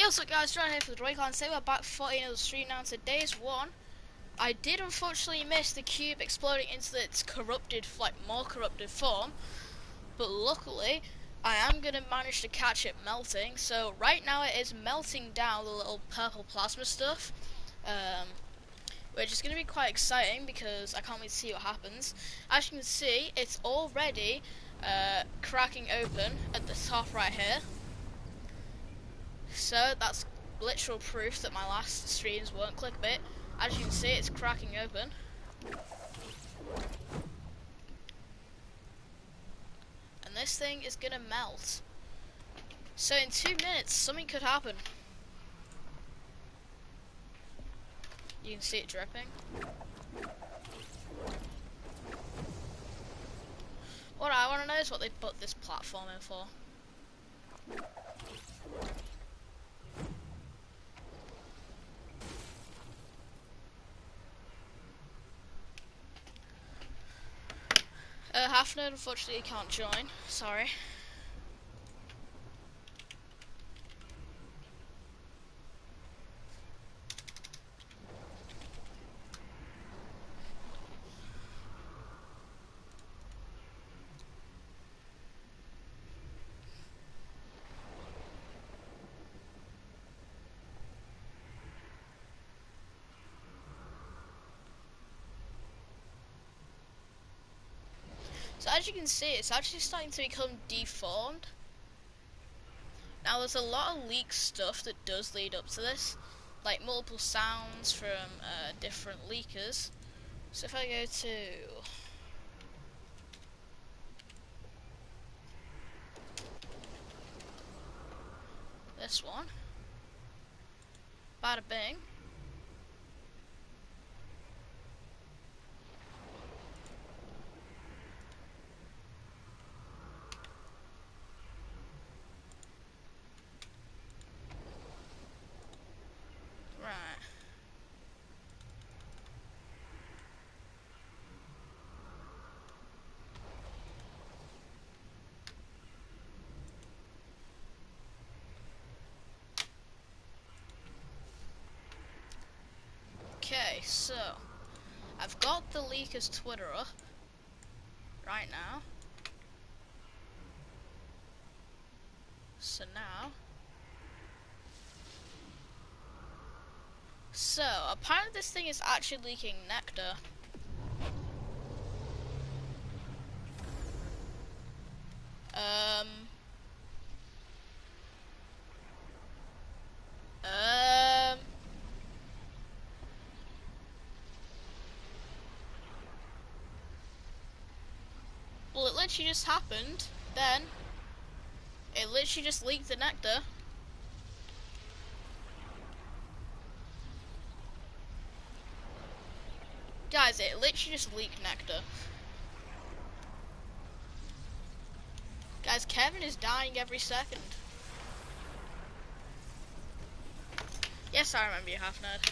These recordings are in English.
Yo, what's up guys, John here for the Drake Line. Today we're back for another stream now. Today's one. I did unfortunately miss the cube exploding into its corrupted, more corrupted form. But luckily, I am going to manage to catch it melting. So right now it is melting down the little purple plasma stuff. Which is going to be quite exciting because I can't wait to see what happens. As you can see, it's already cracking open at the top right here. So that's literal proof that my last streams weren't clickbait. As you can see, it's cracking open. And this thing is gonna melt. So in 2 minutes, something could happen. You can see it dripping. What I want to know is what they put this platform in for. Half-nerd unfortunately can't join, sorry. So as you can see, it's actually starting to become deformed. Now there's a lot of leak stuff that does lead up to this, like multiple sounds from different leakers. So if I go to this one, bada bing. Right. Okay, so I've got the leaker's Twitter up right now. So apparently this thing is actually leaking nectar. Well, it literally just happened. Then it literally just leaked the nectar. Guys, it literally just leaked nectar. Guys, Kevin is dying every second. Yes, I remember you, half-nerd.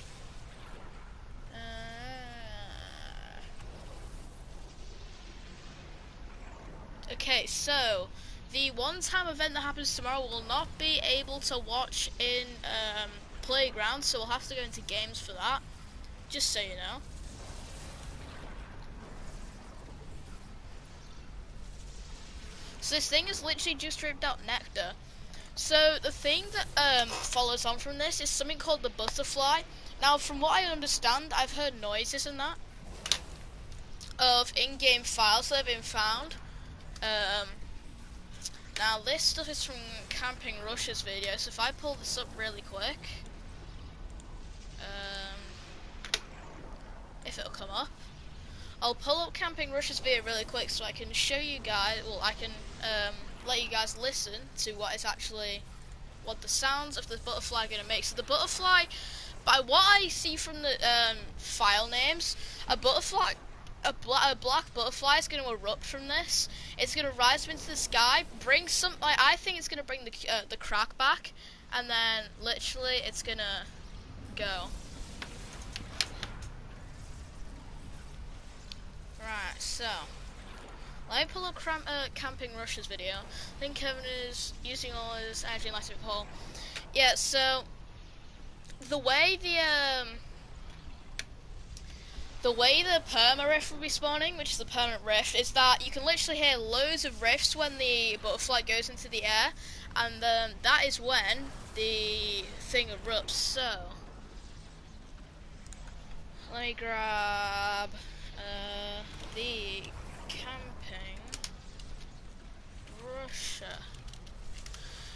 Okay, so the one-time event that happens tomorrow will not be able to watch in Playground, so we'll have to go into games for that. Just so you know. So this thing is literally just ripped out nectar. So the thing that follows on from this is something called the butterfly. Now, from what I understand, I've heard noises and that of in-game files that have been found. Now this stuff is from Camping Rush's video, so if I pull this up really quick, if it'll come up, I'll pull up Camping Rush's video really quick so I can show you guys, well I can let you guys listen to what the sounds of the butterfly are going to make. So the butterfly, by what I see from the file names, a black butterfly is going to erupt from this. It's going to rise up into the sky, bring some, I think it's going to bring the crack back, and then literally it's going to go. Right, so let me pull up Camping Rush's video. I think Kevin is using all his energy and lighting pole. Yeah, so the way the perma rift will be spawning, which is the permanent rift, is that you can literally hear loads of rifts when the butterfly goes into the air, and that is when the thing erupts. So let me grab the camping Russia.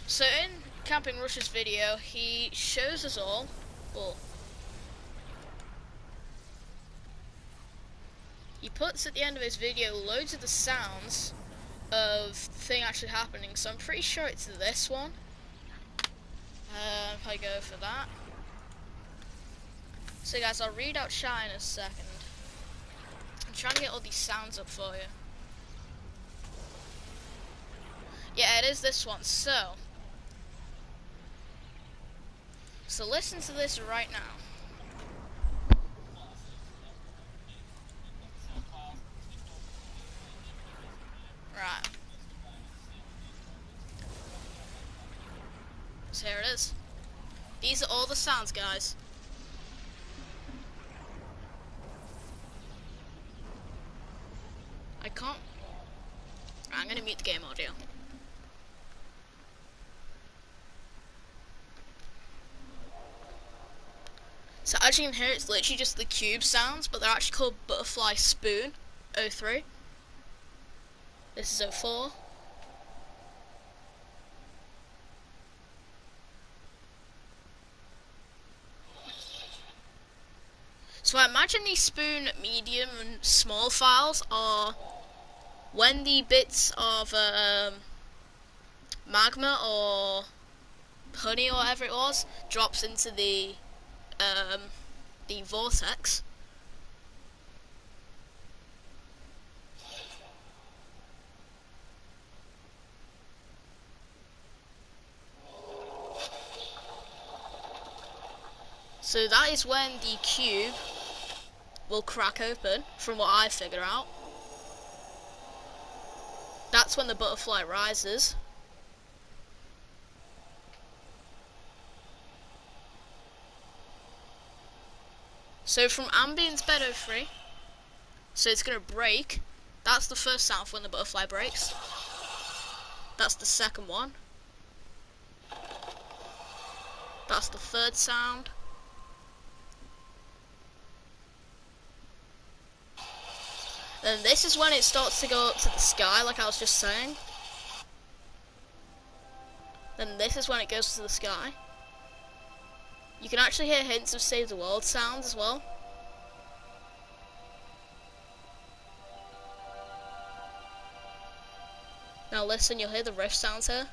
So in Camping Russia's video, he shows us all, well, he puts at the end of his video loads of the sounds of the thing actually happening, so I'm pretty sure it's this one. If I go for that. So guys, I'll read out chat in a second. I'm trying to get all these sounds up for you. Yeah, it is this one, so listen to this right now. Right. So here it is. These are all the sounds, guys. I can't. Right, I'm gonna mute the game audio. So as you can hear, it's literally just the cube sounds, but they're actually called Butterfly Spoon 03. This is 04. So I imagine these spoon medium and small files are when the bits of magma or honey or whatever it was drops into the vortex. So that is when the cube will crack open, from what I figure out. That's when the butterfly rises. So from ambience bed 03, so it's going to break. That's the first sound when the butterfly breaks. That's the second one. That's the third sound. Then this is when it starts to go up to the sky, like I was just saying. Then this is when it goes to the sky. You can actually hear hints of Save the World sounds as well. Now listen, you'll hear the rift sounds here.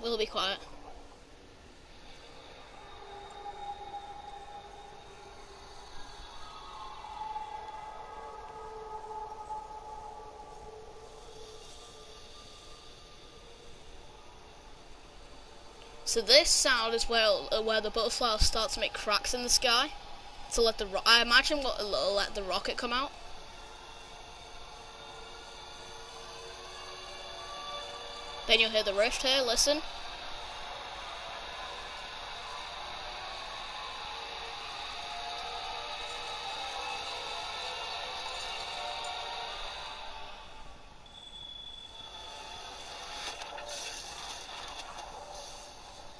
We'll be quiet. So this sound is where the butterfly will start to make cracks in the sky to let I imagine it'll let the rocket come out. Then you'll hear the rift here. Listen.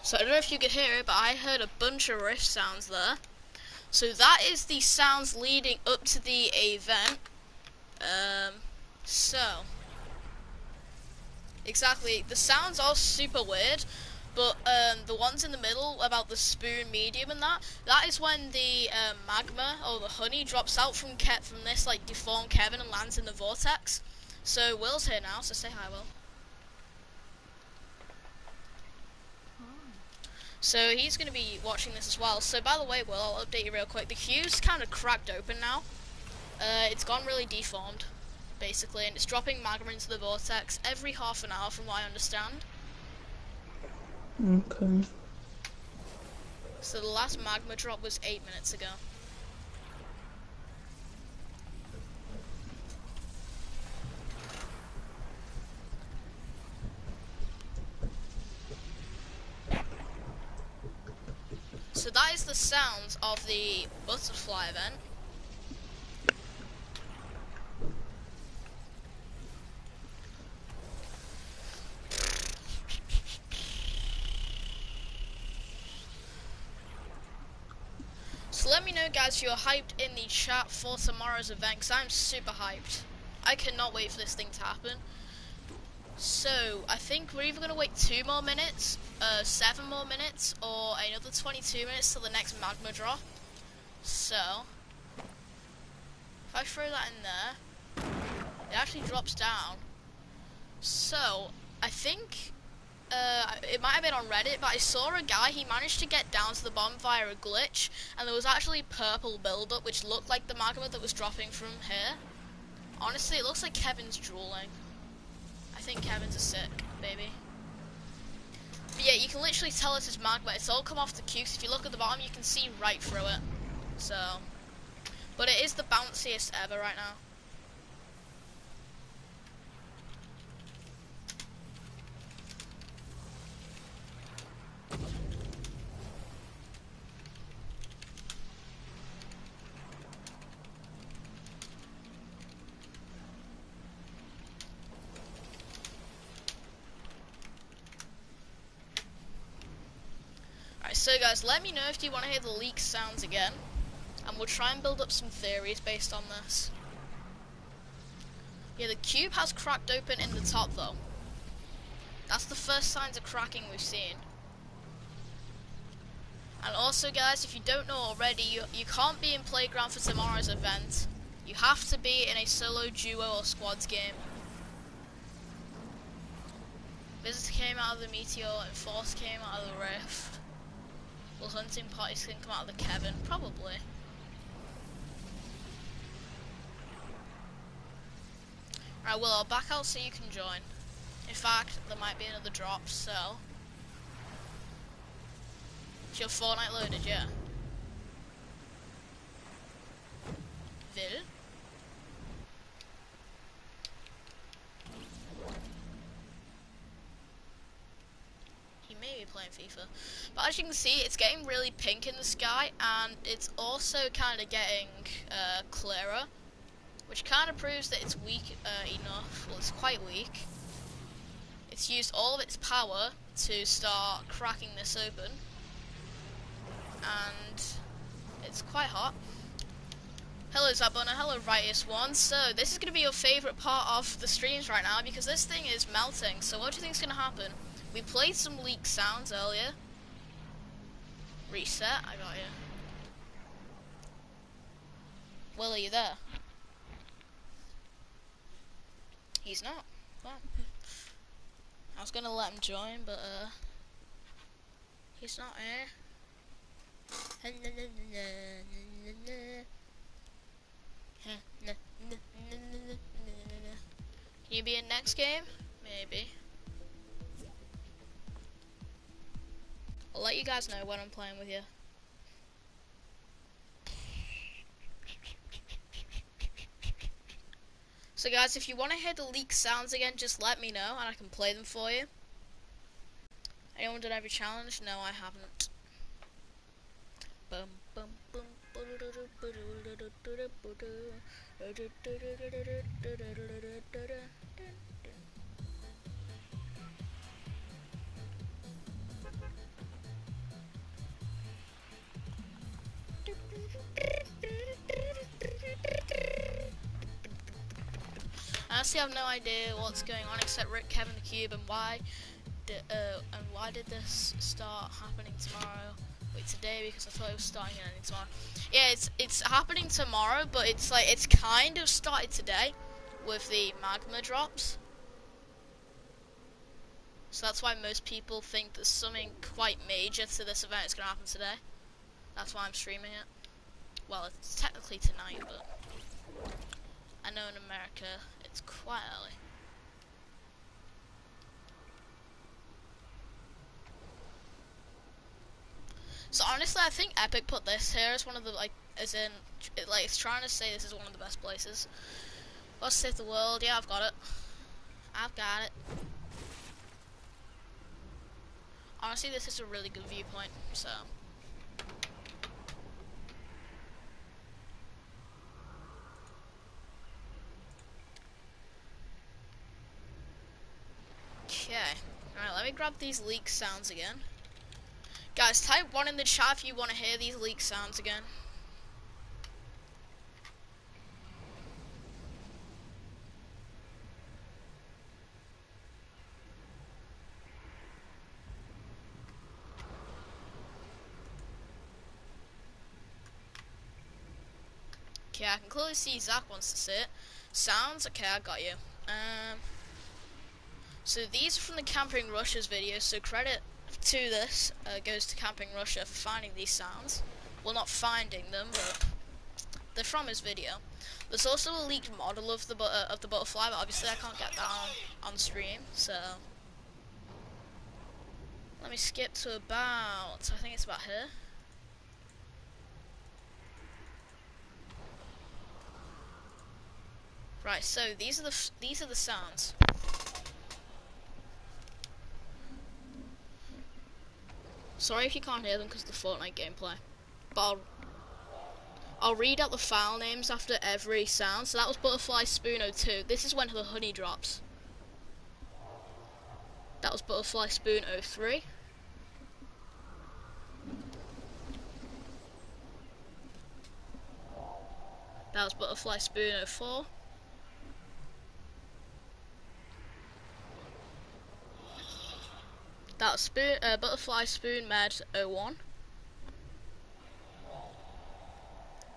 So I don't know if you could hear it, but I heard a bunch of rift sounds there. So that is the sounds leading up to the event. So exactly, the sounds are super weird, but the ones in the middle about the spoon medium and that is when the magma or the honey drops out from this like deformed Kevin and lands in the vortex. So Will's here now, so say hi, Will. So he's going to be watching this as well. So by the way, Will, I'll update you real quick. The cube's kind of cracked open now. It's gone really deformed. basically, and it's dropping magma into the vortex every half an hour from what I understand. Okay. So the last magma drop was 8 minutes ago. So that is the sounds of the butterfly event. So let me know, guys, if you're hyped in the chat for tomorrow's event, because I'm super hyped. I cannot wait for this thing to happen. So I think we're either going to wait 2 more minutes, 7 more minutes, or another 22 minutes till the next magma drop. So if I throw that in there, it actually drops down. So I think it might have been on Reddit, but I saw a guy, he managed to get down to the bottom via a glitch, and there was actually purple buildup which looked like the magma that was dropping from here. Honestly, it looks like Kevin's drooling. I think Kevin's a sick baby. But yeah, you can literally tell it's magma. It's all come off the cubes. If you look at the bottom, you can see right through it. So, but it is the bounciest ever right now. Alright, so guys, let me know if you want to hear the leak sounds again, and we'll try and build up some theories based on this. Yeah, the cube has cracked open in the top though. That's the first signs of cracking we've seen. And also, guys, if you don't know already, you can't be in Playground for tomorrow's event. You have to be in a solo, duo, or squads game. Visitor came out of the meteor, and Force came out of the rift. Will hunting parties can come out of the Kevin? Probably. Right, well, I'll back out so you can join. In fact, there might be another drop, so... Is your Fortnite loaded, yeah? Vil? He may be playing FIFA. But as you can see, it's getting really pink in the sky, and it's also kind of getting clearer, which kind of proves that it's weak enough. Well, it's quite weak. It's used all of its power to start cracking this open, and it's quite hot. Hello Zabona, hello Righteous1. So this is going to be your favourite part of the streams right now, because this thing is melting. So what do you think is going to happen? We played some leak sounds earlier. Reset, I got you. Will, are you there? He's not. Well, I was going to let him join, but he's not here. Can you be in next game? Maybe. I'll let you guys know when I'm playing with you. So guys, if you want to hear the leak sounds again, just let me know and I can play them for you. Anyone done every challenge? No, I haven't. I honestly have no idea what's going on except Rick, Kevin, the Cube, and why did this start happening tomorrow? Wait, today, because I thought it was starting and ending tomorrow. Yeah, it's happening tomorrow, but it's like it's kind of started today with the magma drops. So that's why most people think that something quite major to this event is going to happen today. That's why I'm streaming it. Well, it's technically tonight, but I know in America it's quite early. So honestly, I think Epic put this here as one of the, like, as in, like, it's trying to say this is one of the best places. Let's save the world. Yeah, I've got it. I've got it. Honestly, this is a really good viewpoint, so. Okay. Alright, let me grab these leak sounds again. Guys, type 1 in the chat if you want to hear these leak sounds again. Okay, I can clearly see Zach wants to see it. Sounds? Okay, I got you. So these are from the Camping Russia's video, so credit to this goes to Camping Russia for finding these sounds. Well, not finding them, but they're from his video. There's also a leaked model of the butterfly, but obviously I can't get that on stream, so let me skip to about, I think it's about here. Right, so these are the sounds. Sorry if you can't hear them because of the Fortnite gameplay, but I'll read out the file names after every sound. So that was Butterfly Spoon 02. This is when the honey drops. That was Butterfly Spoon 03. That was Butterfly Spoon 04. That was Butterfly Spoon Med 01.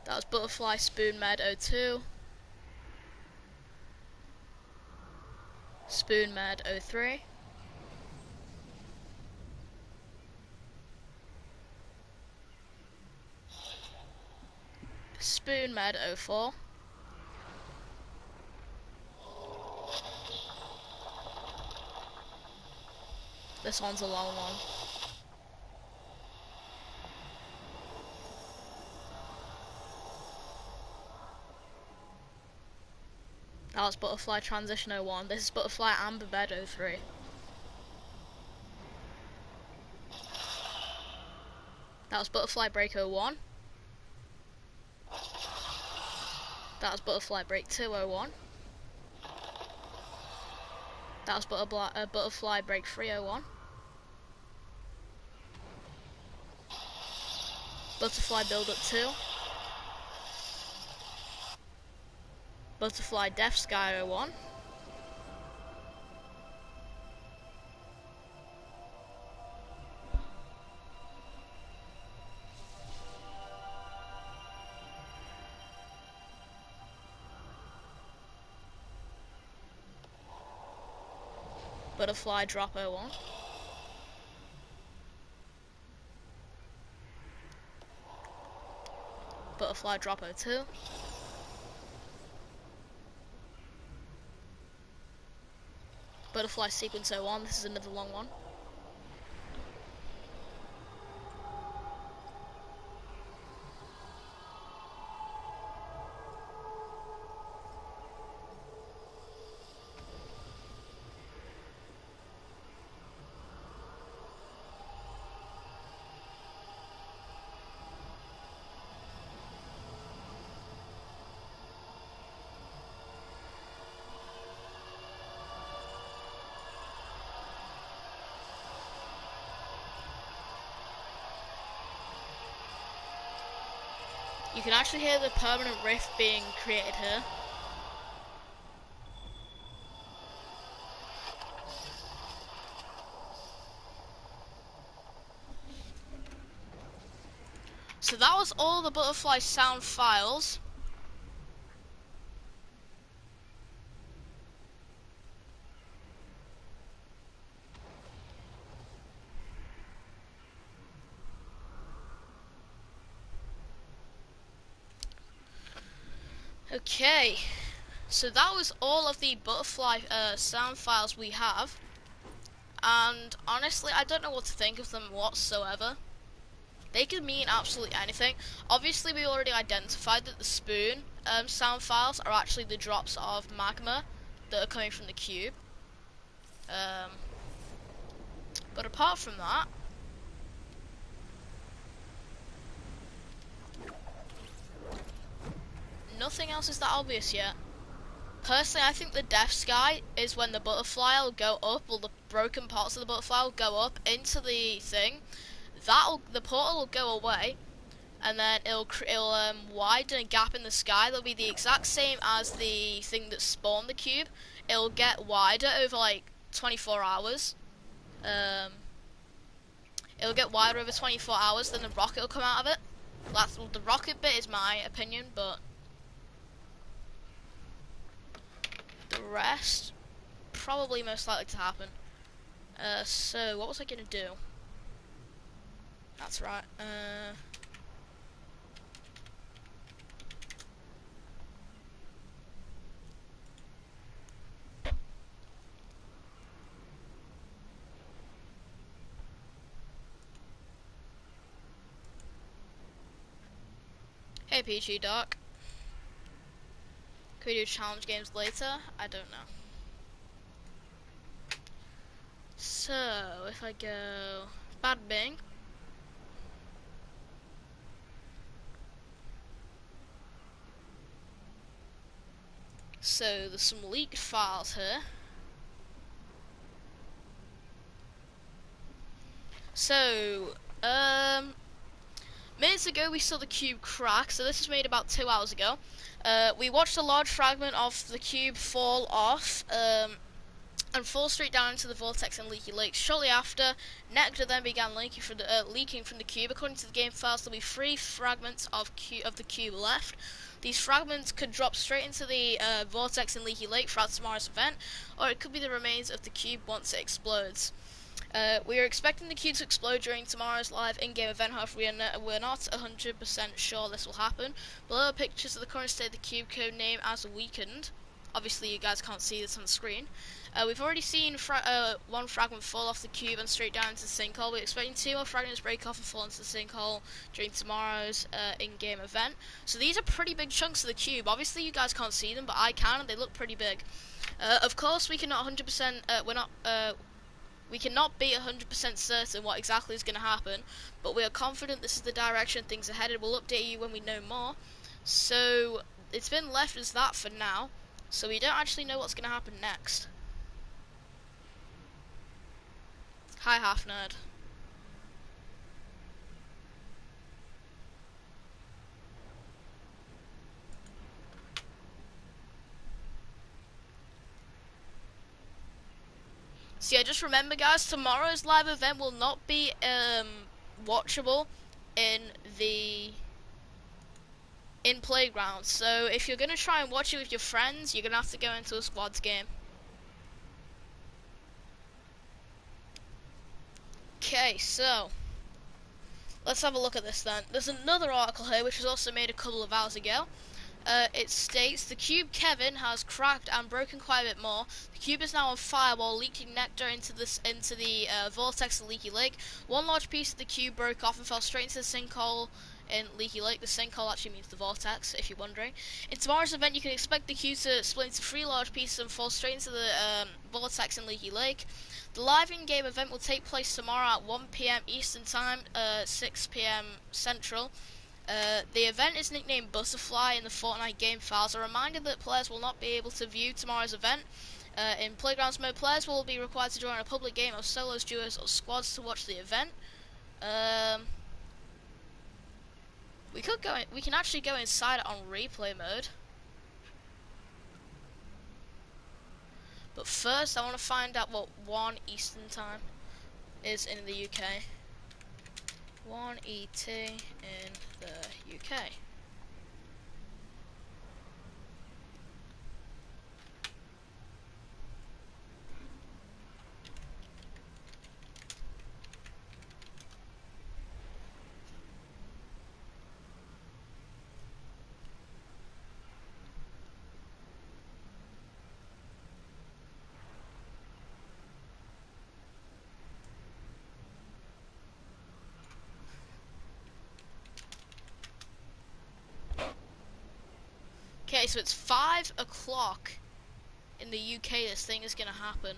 That was Butterfly Spoon Med 02. Spoon Med 03. Spoon Med 04. This one's a long one. That was Butterfly Transition 01. This is Butterfly Amber Bed 03. That was Butterfly Break 01. That was Butterfly Break 201. That was Butterfly Break 301. Butterfly Build Up 2. Butterfly Death Sky 01. Butterfly Drop 01. Butterfly Drop 02. Butterfly Sequence 01. This is another long one. You can actually hear the permanent rift being created here. So that was all the butterfly sound files. Okay. So that was all of the butterfly sound files we have, and honestly I don't know what to think of them whatsoever. They could mean absolutely anything. Obviously we already identified that the spoon sound files are actually the drops of magma that are coming from the cube. But apart from that, nothing else is that obvious yet. Personally, I think the death sky is when the butterfly will go up, or the broken parts of the butterfly will go up into the thing. The portal will go away, and then it'll widen a gap in the sky. That'll be the exact same as the thing that spawned the cube. It'll get wider over like 24 hours. It'll get wider over 24 hours. Then the rocket will come out of it. The rocket bit is my opinion, but the rest probably most likely to happen. So what was I gonna do? That's right. Hey PG Doc. Could we do challenge games later? I don't know. So if I go Bad Bing. So there's some leaked files here. So minutes ago we saw the cube crack, so this was made about 2 hours ago. We watched a large fragment of the cube fall off and fall straight down into the vortex and leaky lake. Shortly after, nectar then began leaking from the cube. According to the game files, there'll be 3 fragments of the cube left. These fragments could drop straight into the vortex and leaky lake throughout tomorrow's event, or it could be the remains of the cube once it explodes. We are expecting the cube to explode during tomorrow's live in-game event. However, we're not 100% sure this will happen. Below are pictures of the current state of the cube, code name as weakened. Obviously, you guys can't see this on the screen. We've already seen one fragment fall off the cube and straight down into the sinkhole. We're expecting 2 more fragments to break off and fall into the sinkhole during tomorrow's in-game event. So these are pretty big chunks of the cube. Obviously, you guys can't see them, but I can, and they look pretty big. Of course, we cannot 100%. We cannot be 100% certain what exactly is going to happen, but we are confident this is the direction things are headed. We'll update you when we know more. So it's been left as that for now. So we don't actually know what's going to happen next. Hi, Half Nerd. So yeah, just remember guys, tomorrow's live event will not be watchable in Playground. So if you're gonna try and watch it with your friends, you're gonna have to go into a squads game. Okay, so let's have a look at this then. There's another article here which was also made a couple of hours ago. It states the cube Kevin has cracked and broken quite a bit more. The cube is now on fire while leaking nectar into the vortex and leaky lake. One large piece of the cube broke off and fell straight into the sinkhole in Leaky Lake. The sinkhole actually means the vortex, if you're wondering. In tomorrow's event, you can expect the cube to split into 3 large pieces and fall straight into the vortex in Leaky Lake. The live in-game event will take place tomorrow at 1 PM Eastern Time, 6 PM Central. The event is nicknamed Butterfly in the Fortnite game files. A reminder that players will not be able to view tomorrow's event. In Playgrounds mode, players will be required to join a public game of solos, duos, or squads to watch the event. We can actually go inside it on replay mode. But first, I want to find out what 1 Eastern Time is in the UK. 1 ET in the UK. Okay, so it's 5 o'clock in the UK. This thing is gonna happen.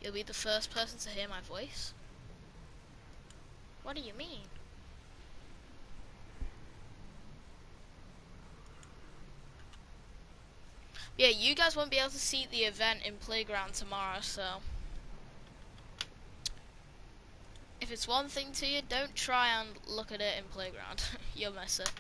You'll be the first person to hear my voice. What do you mean? Yeah, you guys won't be able to see the event in Playground tomorrow, so if it's one thing to you, don't try and look at it in Playground. You'll miss it.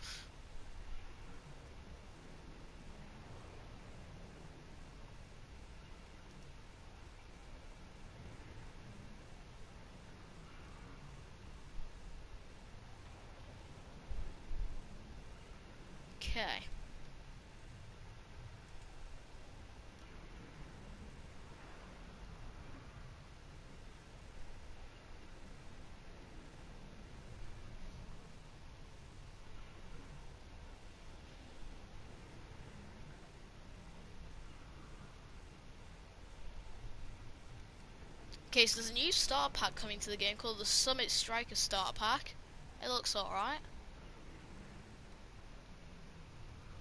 Okay. Okay, so there's a new starter pack coming to the game called the Summit Striker Starter Pack. It looks alright.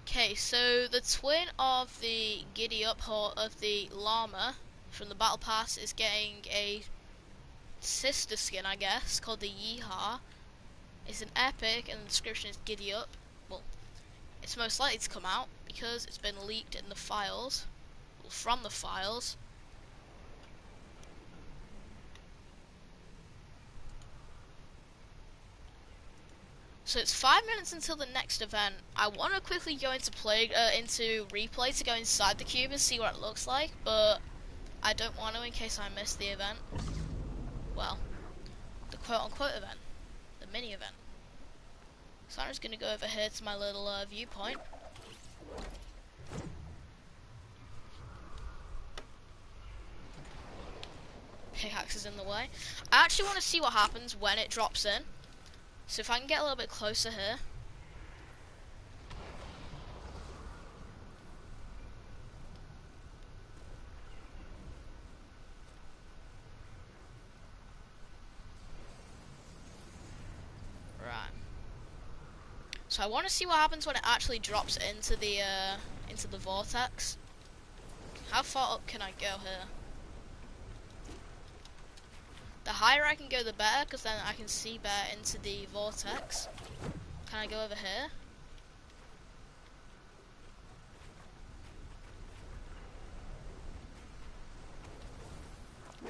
Okay, so the twin of the Giddy Up or of the Llama from the Battle Pass is getting a sister skin, I guess, called the Yeehaw. It's an epic, and the description is Giddy Up. Well, it's most likely to come out because it's been leaked in the files, well, from the files. So it's 5 minutes until the next event. I want to quickly go into replay to go inside the cube and see what it looks like, but I don't want to in case I miss the event. Well, the quote-unquote event, the mini event. So I'm just gonna go over here to my little viewpoint. Pickaxe is in the way. I actually want to see what happens when it drops in. So if I can get a little bit closer here. Right. So I want to see what happens when it actually drops into the vortex. How far up can I go here? The higher I can go, the better, because then I can see better into the vortex. Can I go over here?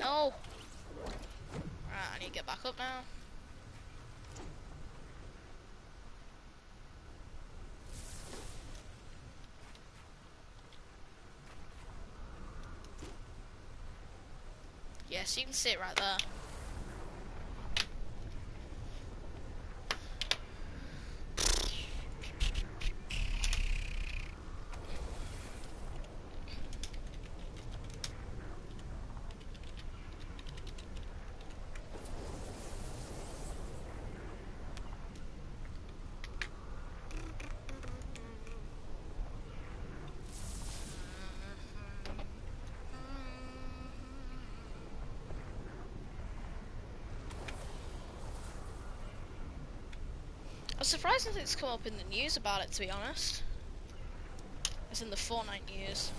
No! Right, I need to get back up now. Yes, you can see it right there. I'm surprised that it's come up in the news about it, to be honest. As in the Fortnite news.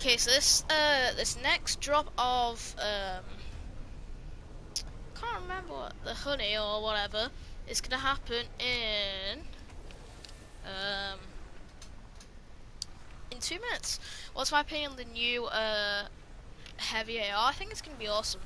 Okay, so this next drop of can't remember what the honey or whatever is gonna happen um in 2 minutes. What's my opinion on the new heavy AR? I think it's gonna be awesome.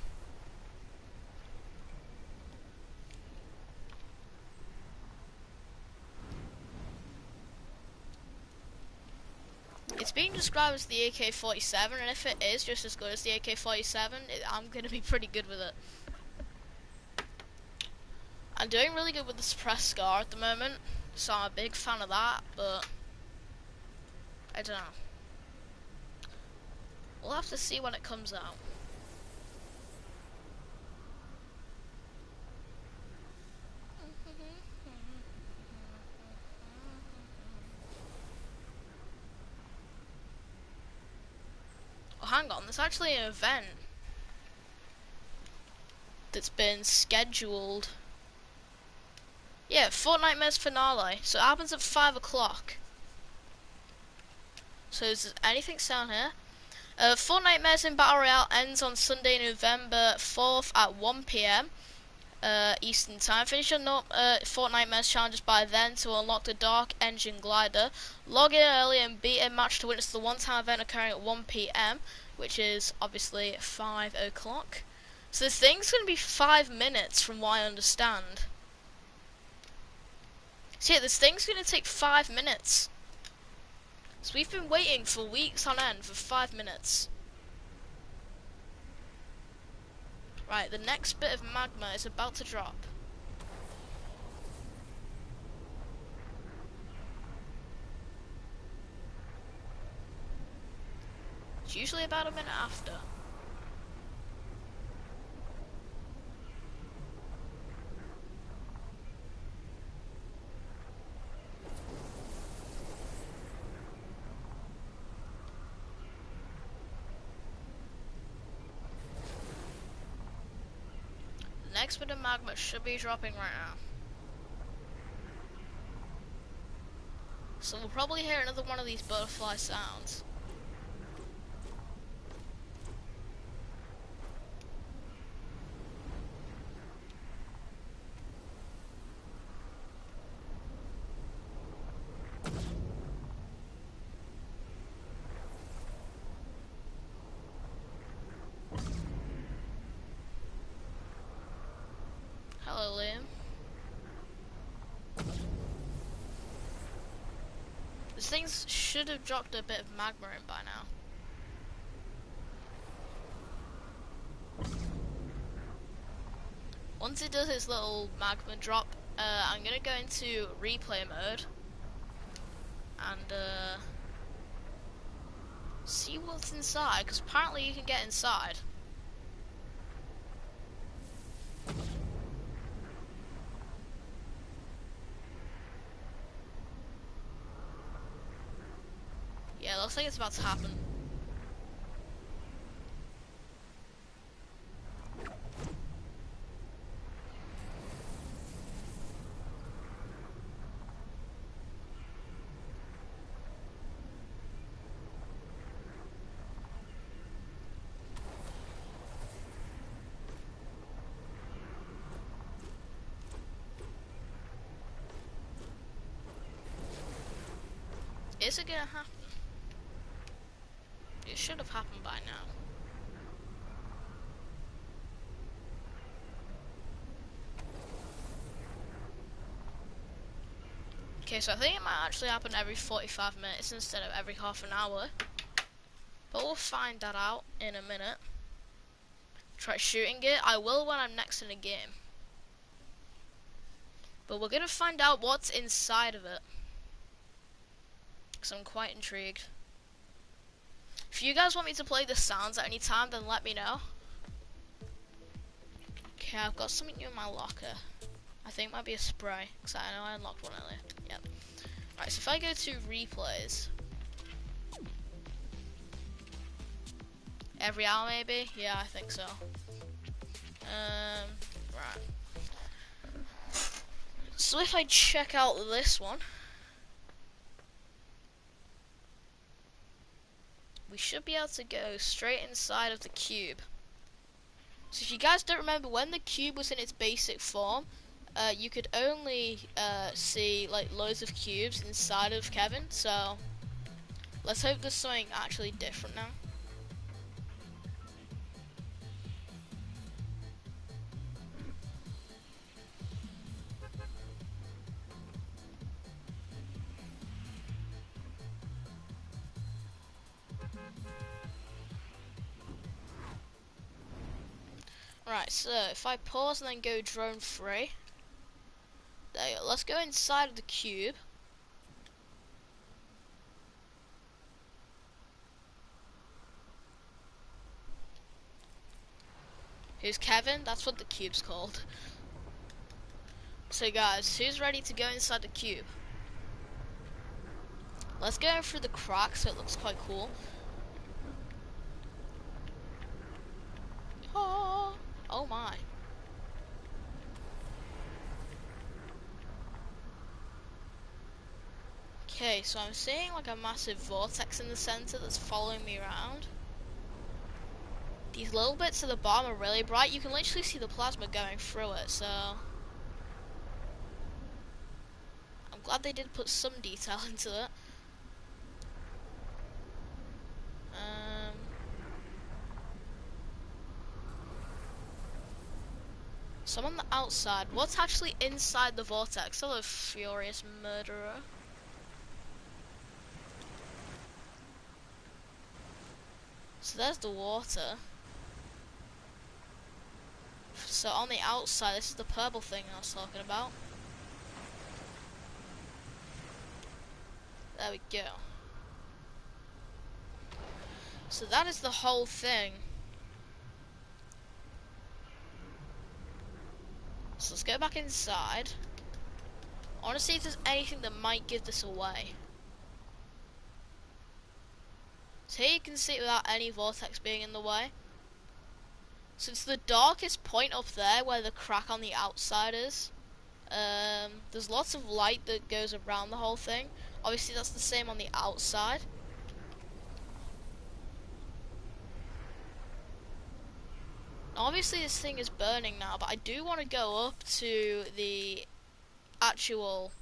It's being described as the AK-47, and if it is just as good as the AK-47, I'm gonna be pretty good with it. I'm doing really good with the suppressed scar at the moment, so I'm a big fan of that, but I don't know. We'll have to see when it comes out. Oh, hang on, there's actually an event that's been scheduled. Yeah, Fortnite Mayor's finale. So it happens at 5 o'clock. So is there anything down here? Fortnite Mayor's in Battle Royale ends on Sunday, November 4th at 1 PM. Eastern Time. Finish your Fortnite Mayor's challenges by then to unlock the Dark Engine Glider. Log in early and beat a match to witness the one-time event occurring at 1 PM, which is obviously 5 o'clock. So this thing's going to be 5 minutes from what I understand. So yeah, this thing's going to take 5 minutes. So we've been waiting for weeks on end for 5 minutes. Right, the next bit of magma is about to drop. It's usually about a minute after. The next bit of magma should be dropping right now. So we'll probably hear another one of these butterfly sounds. Hello, Liam. These things should have dropped a bit of magma in by now. Once it does its little magma drop, I'm gonna go into replay mode and see what's inside, because apparently you can get inside. Yeah, looks like it's about to happen. Is it gonna happen? It should have happened by now. Okay, so I think it might actually happen every 45 minutes instead of every half an hour. But we'll find that out in a minute. Try shooting it. I will when I'm next in a game. But we're gonna find out what's inside of it, because I'm quite intrigued. If you guys want me to play the sounds at any time, then let me know. Okay, I've got something new in my locker. I think it might be a spray, because I know I unlocked one earlier. Yep. Right, so if I go to replays, every hour maybe? Yeah, I think so. Right. So if I check out this one, we should be able to go straight inside of the cube. So if you guys don't remember, when the cube was in its basic form, you could only see like loads of cubes inside of Kevin. So let's hope there's something actually different now. Right, so if I pause and then go drone free, there you go. Let's go inside of the cube. Who's Kevin? That's what the cube's called. So guys, who's ready to go inside the cube? Let's go in through the crack so it looks quite cool. Oh, oh my. Okay, so I'm seeing like a massive vortex in the center that's following me around. These little bits at the bottom are really bright. You can literally see the plasma going through it, so I'm glad they did put some detail into it. So I'm on the outside. What's actually inside the vortex? Hello, furious murderer. So there's the water. So on the outside, this is the purple thing I was talking about. There we go. So that is the whole thing. So let's go back inside. I want to see if there's anything that might give this away. So here you can see it without any vortex being in the way. So it's the darkest point up there where the crack on the outside is. There's lots of light that goes around the whole thing. Obviously that's the same on the outside. Obviously this thing is burning now, but I do want to go up to the actual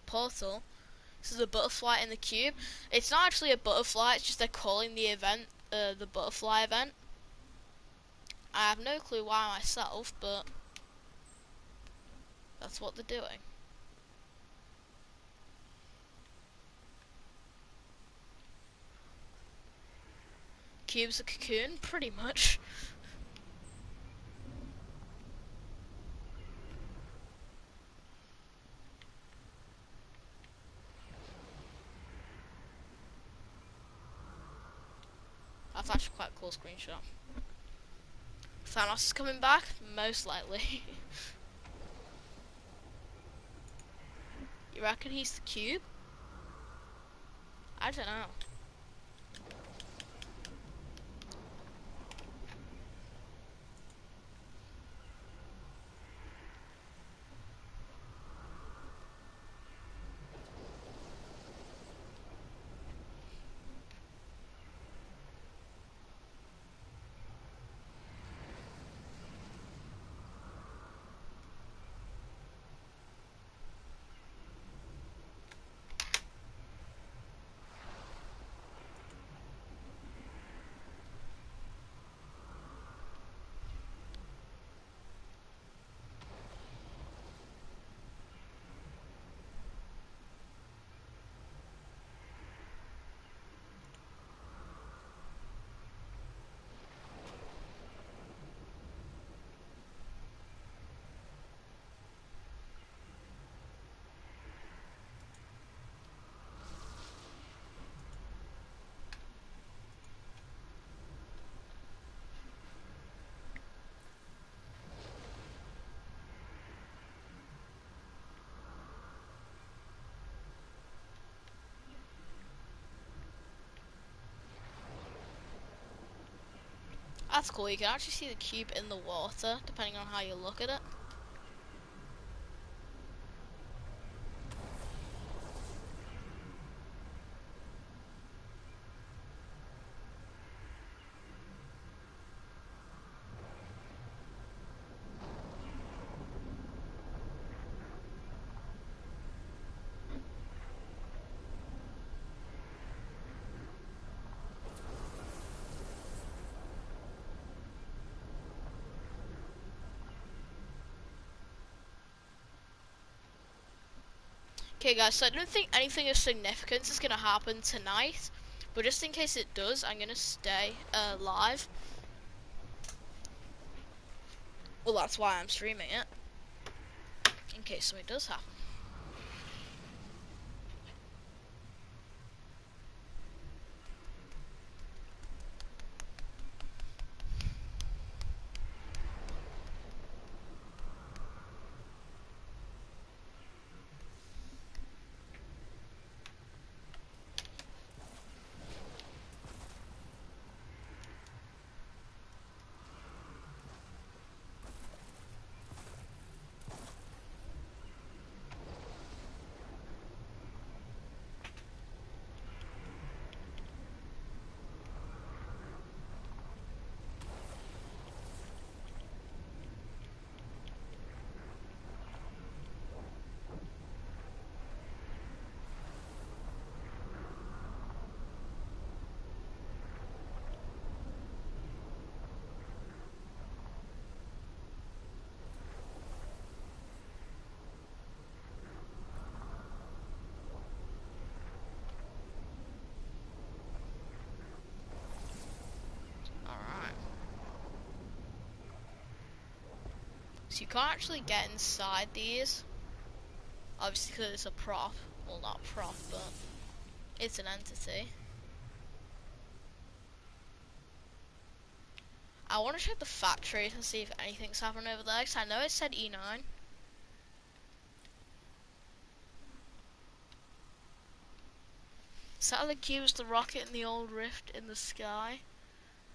portal. This is the butterfly in the cube. It's not actually a butterfly, it's just they're calling the event the butterfly event. I have no clue why myself, but that's what they're doing. Cube's a cocoon, pretty much. That's actually quite a cool screenshot. Thanos is coming back? Most likely. You reckon he's the cube? I don't know. That's cool, you can actually see the cube in the water, depending on how you look at it. Okay guys, so I don't think anything of significance is going to happen tonight, but just in case it does, I'm going to stay live. Well, that's why I'm streaming it, in case something does happen. Alright. So you can't actually get inside these, obviously because it's a prop. Well, not prop, but it's an entity. I want to check the factory and see if anything's happened over there, because I know it said E9. Satellite cubes the rocket in the old rift in the sky.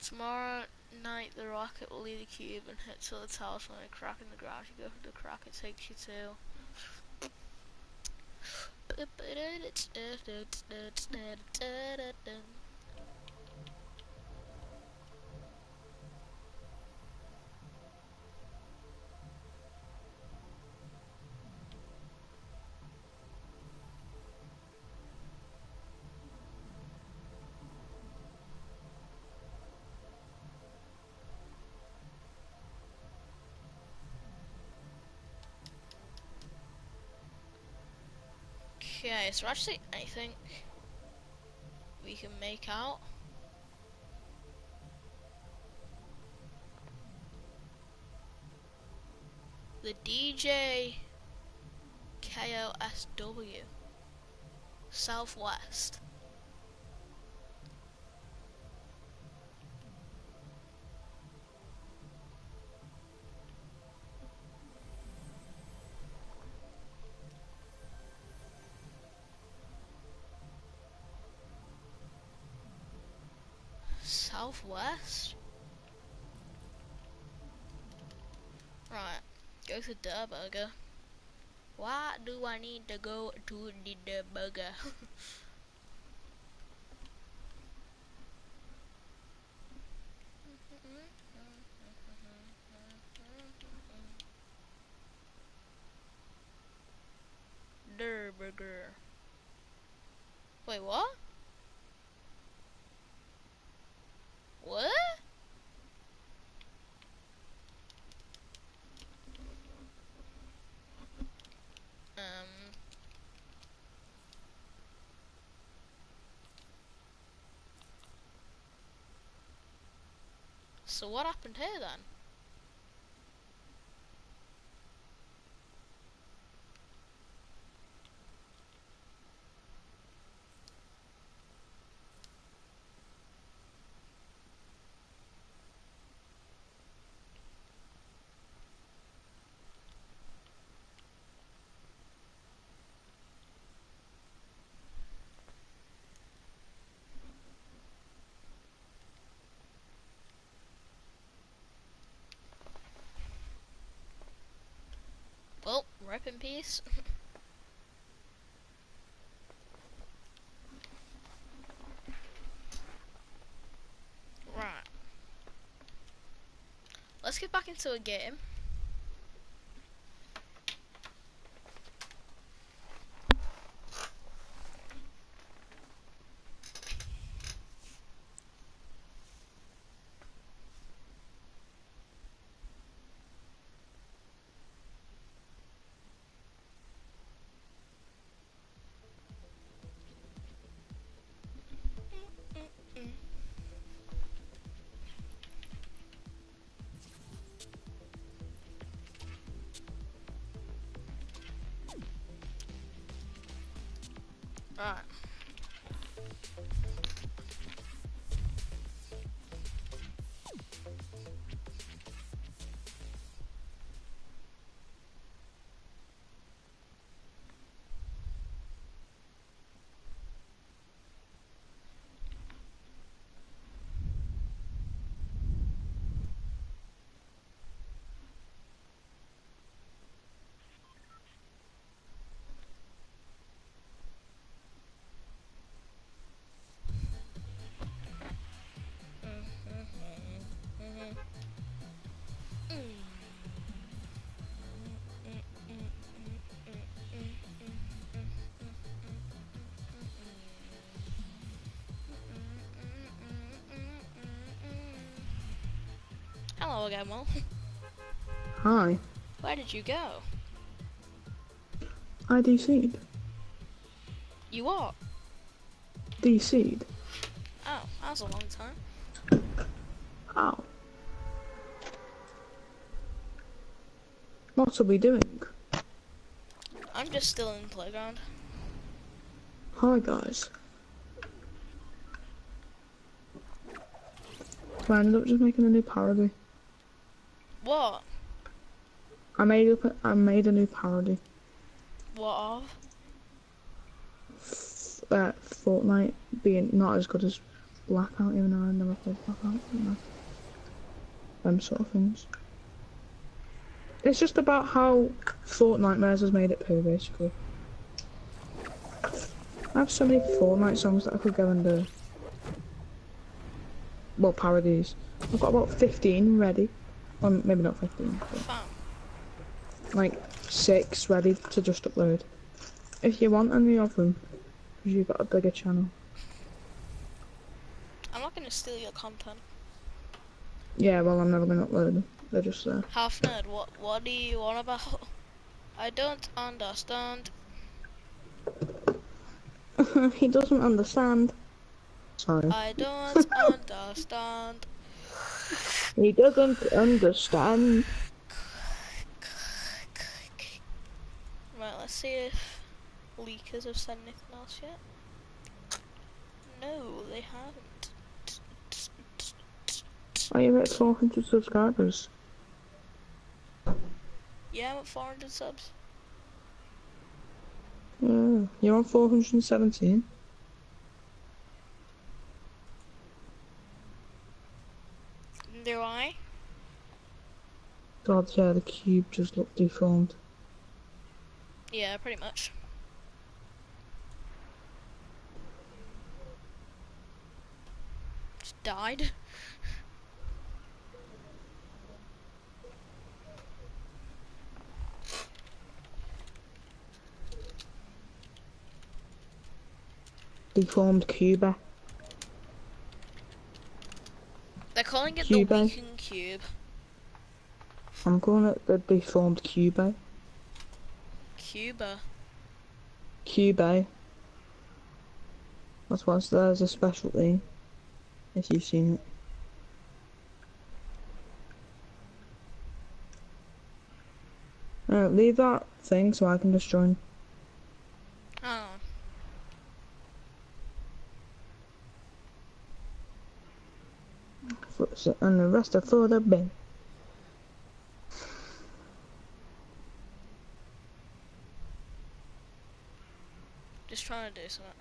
Tomorrow night the rocket will leave the cube and hit to the tower when a crack in the ground. You go for the crack, it takes you to... Okay, is there actually anything we can make out? The DJ KOSW Southwest. Southwest? Right, go to the burger. Why do I need to go to the burger? Der burger. Wait, what? What? So what happened here then? Well, rip in peace. Right. Let's get back into a game. Right. Hello again, Will. Hi. Where did you go? I DC'd. You what? DC'd. Oh, that was a long time. Ow. What are we doing? I'm just still in the playground. Hi guys. So I ended up just making a new parody. What? I made a new parody. What of? Fortnite being not as good as Blackout, even though I never played Blackout. You know. Them sort of things. It's just about how Fortnite has made it poo, basically. I have so many Fortnite songs that I could go and do. Well, parodies. I've got about 15 ready. Well, maybe not 15, but Fun. like 6 ready to just upload. If you want any of them, because you've got a bigger channel. I'm not gonna steal your content. Yeah, well, I'm never going to upload them. They're just there. Half nerd, what do you want about? I don't understand. He doesn't understand. Sorry. I don't understand. He doesn't understand. Right, let's see if leakers have said anything else yet. No, they haven't. Are you at 400 subscribers? Yeah, I'm at 400 subs. Yeah, you're on 417. Do I? God, yeah, the cube just looked deformed. Yeah, pretty much. Just died. Deformed Cuba. They're calling it the Cuba. weakened cube. I'm calling it the deformed Cuba. Cuba. Cuba. That's why there's a specialty, if you've seen it. Leave that thing so I can just join. Oh. And the rest are for the bin. Just trying to do something.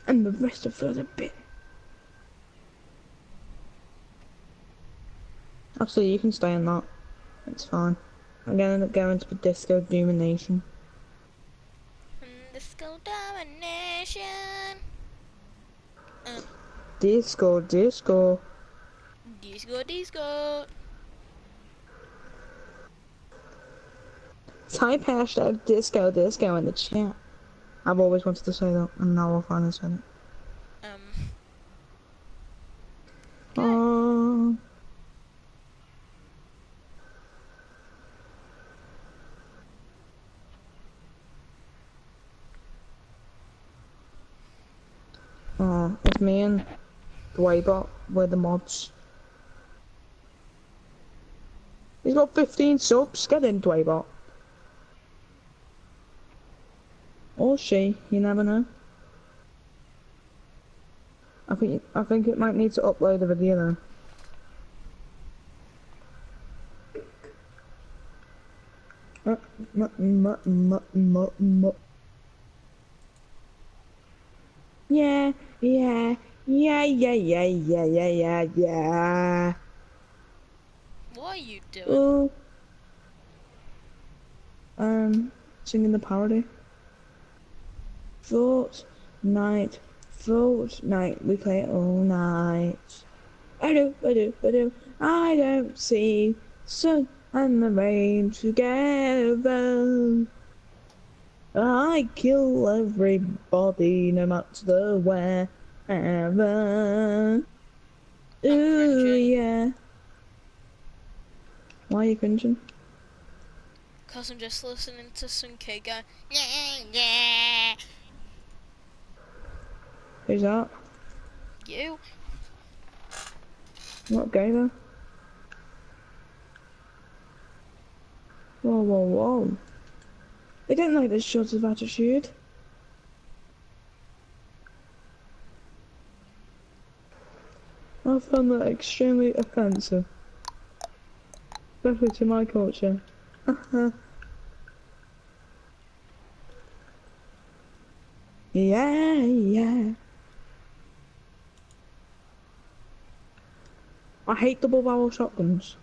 And the rest are for the bin. Actually, you can stay in that. It's fine. I'm gonna end up going to the Disco Domination. Disco domination. Disco, disco. Disco, disco. Type hashtag disco, disco in the chat. I've always wanted to say that, and now I'll finally say it. Okay. It's me and the Waybot, we're the mods. He's got 15 subs. Get in, Dwaybot. Or she. You never know. I think it might need to upload a video though. Yeah, yeah, yeah, yeah, yeah, yeah, yeah, yeah, yeah. What are you doing? Oh, singing the parody. Fortnite, Fortnite, we play it all night. I don't see sun and the rain together. I kill everybody, no matter the wherever. I'm Ooh, cringing. yeah. Why are you cringing? Cause I'm just listening to some kid go, yeah, yeah. Who's that? You? Not gay though. Whoa, whoa, whoa. They don't like this sort of attitude. I found that extremely offensive. Especially to my culture. Yeah, yeah. I hate double barrel shotguns.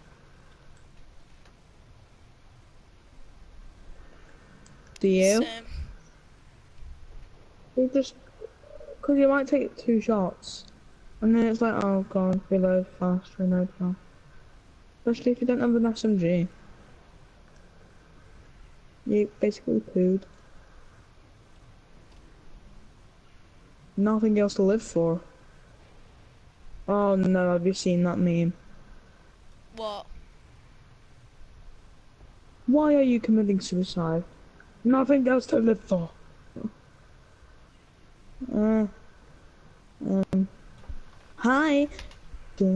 Do you? Same. You just... Because you might take 2 shots. And then it's like, oh god, reload fast, reload fast. Especially if you don't have an SMG. You basically pooed. Nothing else to live for. Oh no, have you seen that meme? What? Why are you committing suicide? Nothing else to live for. Uh, hi. Just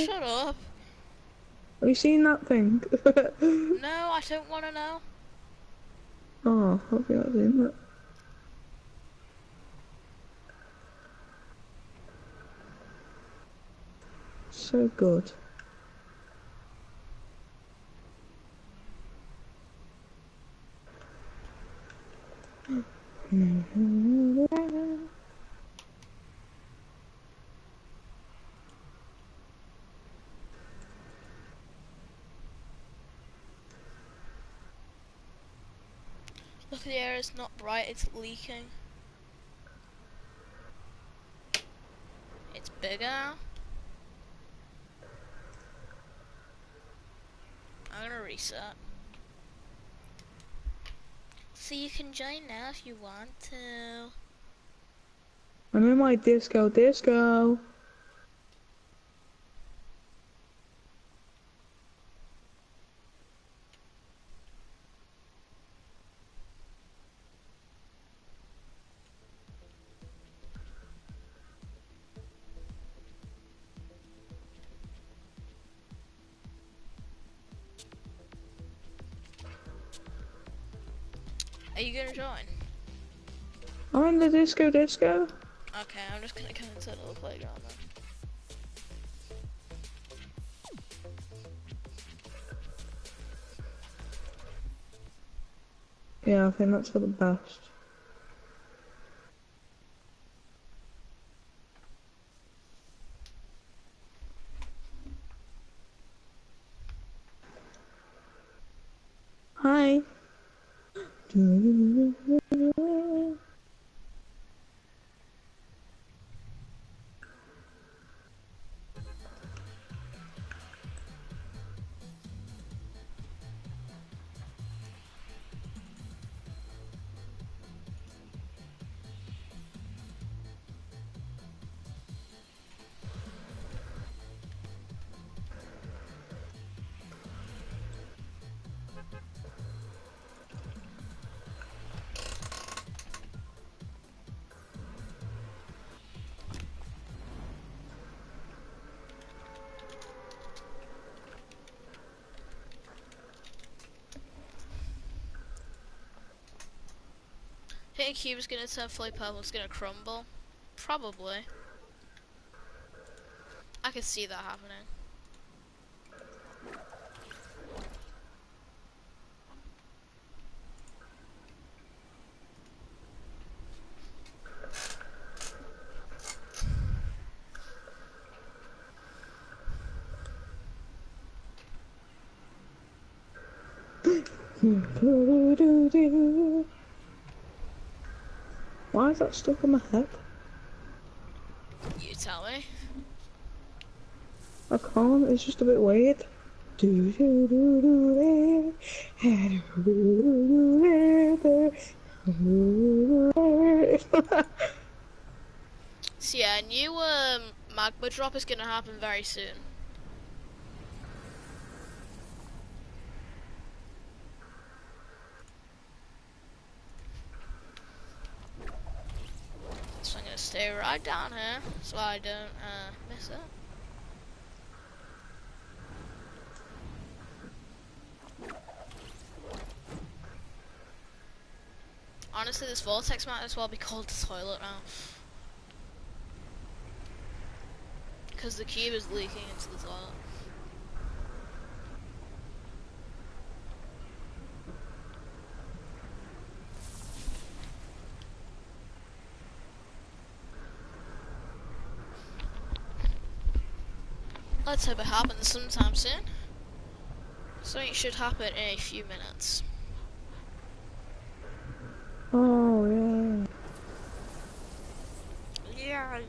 shut up. Have you seen that thing? No, I don't want to know. Oh, hope you haven't seen that. So good. Look at the air, it's not bright, it's leaking. It's bigger now. I'm gonna reset. So you can join now if you want to. I'm in my disco. Are you gonna join? I'm in the disco. Okay, I'm just gonna come into the little playground then. Yeah, I think that's for the best. Hi. think a cube is gonna turn fully purple, it's gonna crumble? Probably. I could see that happening. Why is that stuck in my head? You tell me. I can't, it's just a bit weird. So yeah, a new magma drop is gonna happen very soon. So I'm gonna stay right down here so I don't miss it. Honestly, this vortex might as well be called the toilet now. Because the cube is leaking into the toilet. Let's hope it happens sometime soon. So it should happen in a few minutes. Oh, yeah. Yeah.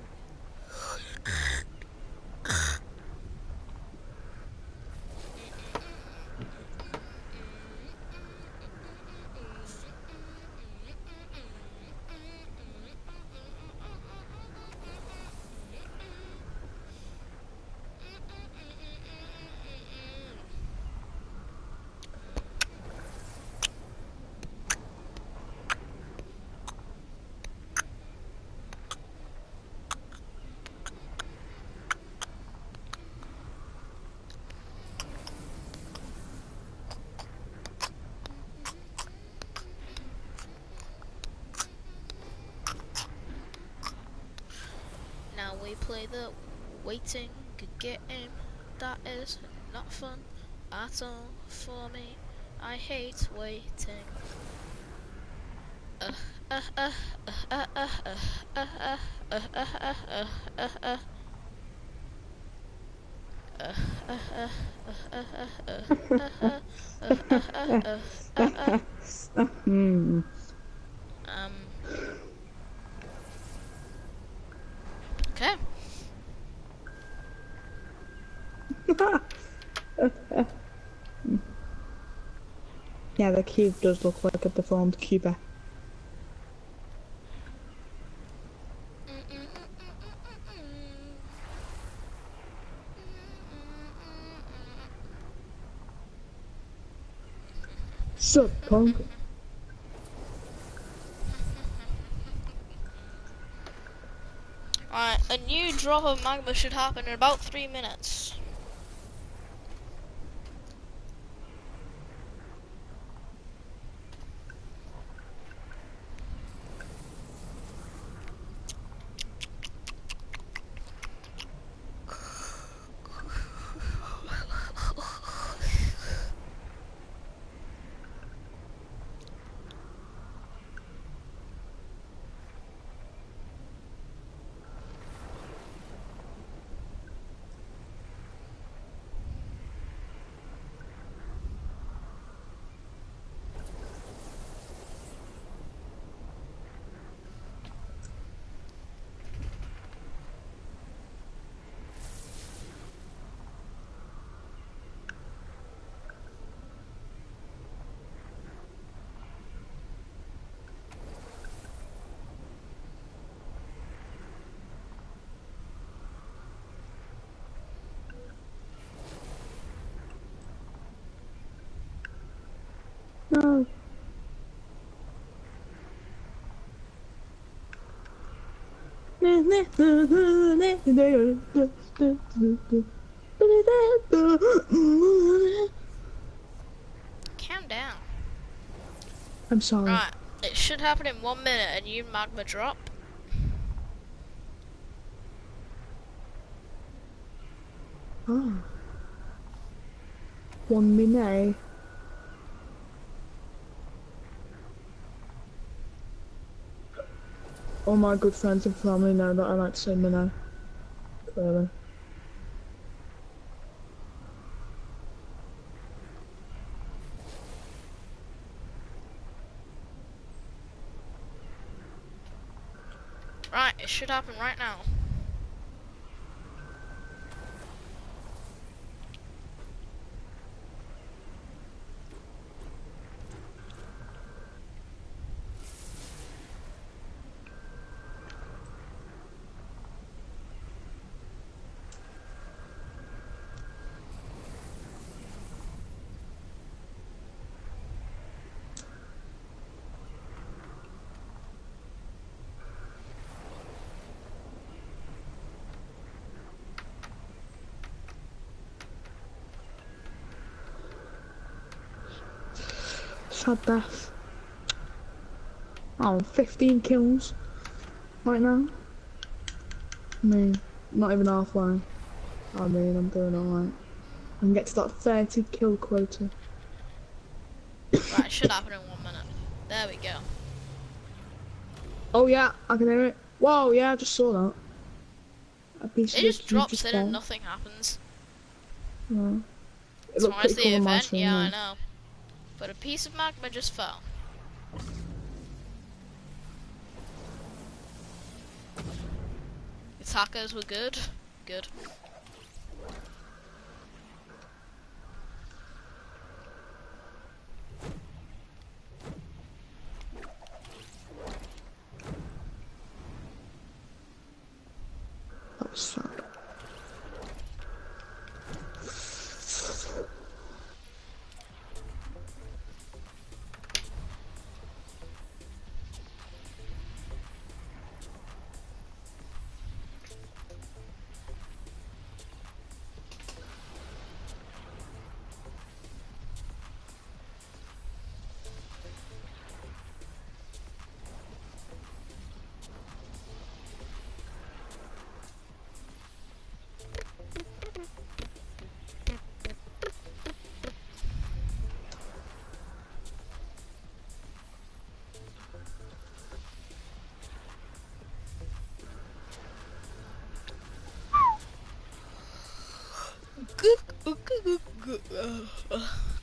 Now we play the waiting game. That is not fun at all for me. I hate waiting. Hmm. Um. Okay. Yeah, the cube does look like a deformed cube. Sup, punk? Alright, a new drop of magma should happen in about 3 minutes. No. Calm down. I'm sorry. Right, It should happen in 1 minute, a new magma drop. Ah. 1 minute. All my good friends and family know that I like to say minnow. Clearly. Right, it should happen right now. Sad death. Oh, 15 kills right now. I mean, not even halfway. I mean, I'm doing alright. I can get to that 30 kill quota. Right, it should happen in 1 minute. There we go. Oh yeah, I can hear it. Whoa, yeah, I just saw that. A piece It of the just cube drops just in and fell. nothing happens. Yeah. It So looked where's pretty the cool on my event? stream Yeah, I though. know. But a piece of magma just fell. The tacos were good. Good. That was sad.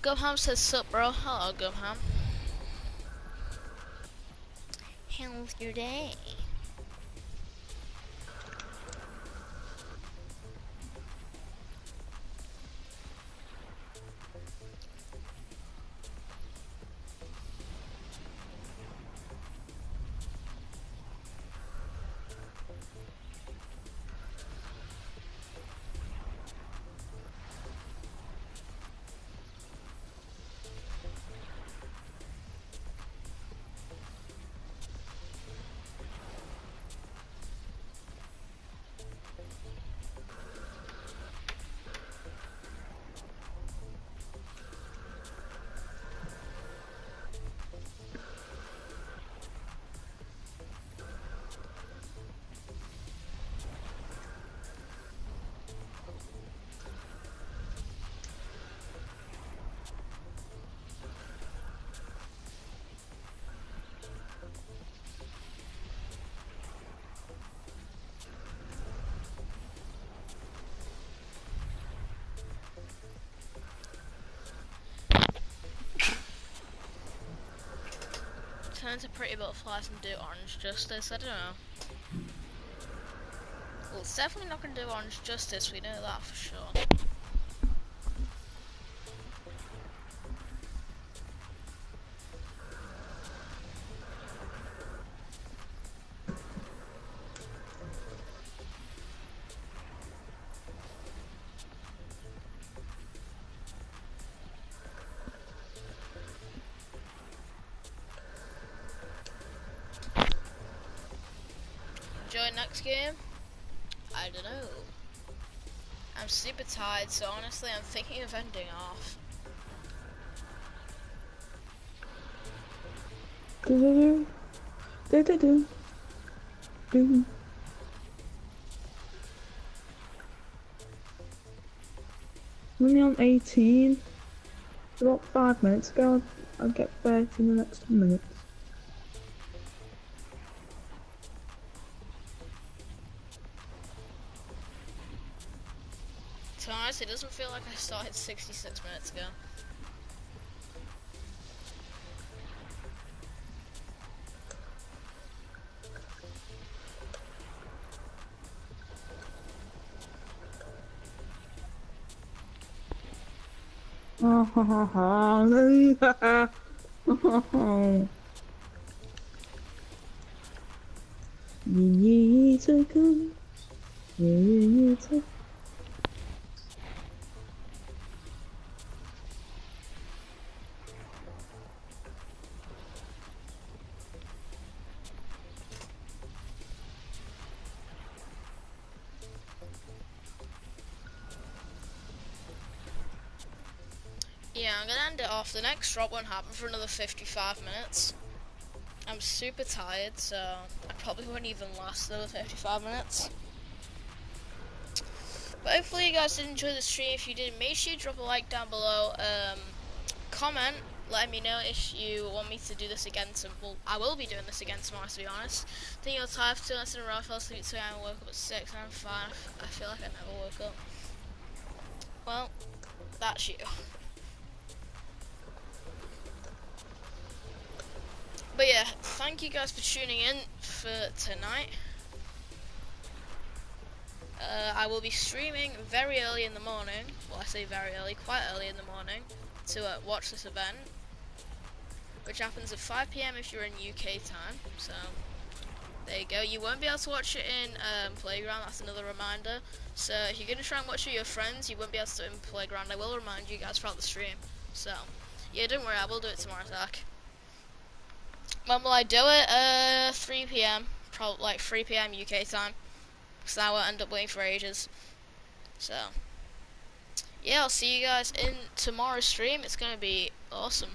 Gumham says sup, bro. Hello, Gumham. How's your day? Turn into pretty butterflies and do orange justice. I don't know. Well, it's definitely not going to do orange justice. We know that for sure. Join next game? I don't know. I'm super tired, so honestly I'm thinking of ending off. Do do do do do. I'm only on 18. About 5 minutes ago, I'll get 30 in the next 10 minutes. To be honest, it doesn't feel like I started 66 minutes ago. Oh, ha, ha, ha. It's a good. It's a... Yeah, I'm gonna end it off. The next drop won't happen for another 55 minutes. I'm super tired, so I probably won't even last another 55 minutes. But hopefully you guys did enjoy the stream. If you did, make sure you drop a like down below. Comment, letting me know if you want me to do this again. Well, I will be doing this again tomorrow, to be honest. I think you're tired for 2 nights in a row. I fell asleep at 2 a.m. and woke up at 6 and I'm fine. I feel like I never woke up. Well, that's you. But yeah, thank you guys for tuning in for tonight. I will be streaming very early in the morning. Well, I say very early, quite early in the morning, to watch this event, which happens at 5 p.m. if you're in UK time. So there you go. You won't be able to watch it in Playground. That's another reminder. So if you're gonna try and watch it with your friends, you won't be able to do it in Playground. I will remind you guys throughout the stream. So yeah, don't worry. I will do it tomorrow, Zach. When will I do it? 3 p.m. Probably like 3 p.m. UK time. Because I won't end up waiting for ages. So yeah, I'll see you guys in tomorrow's stream. It's gonna be awesome.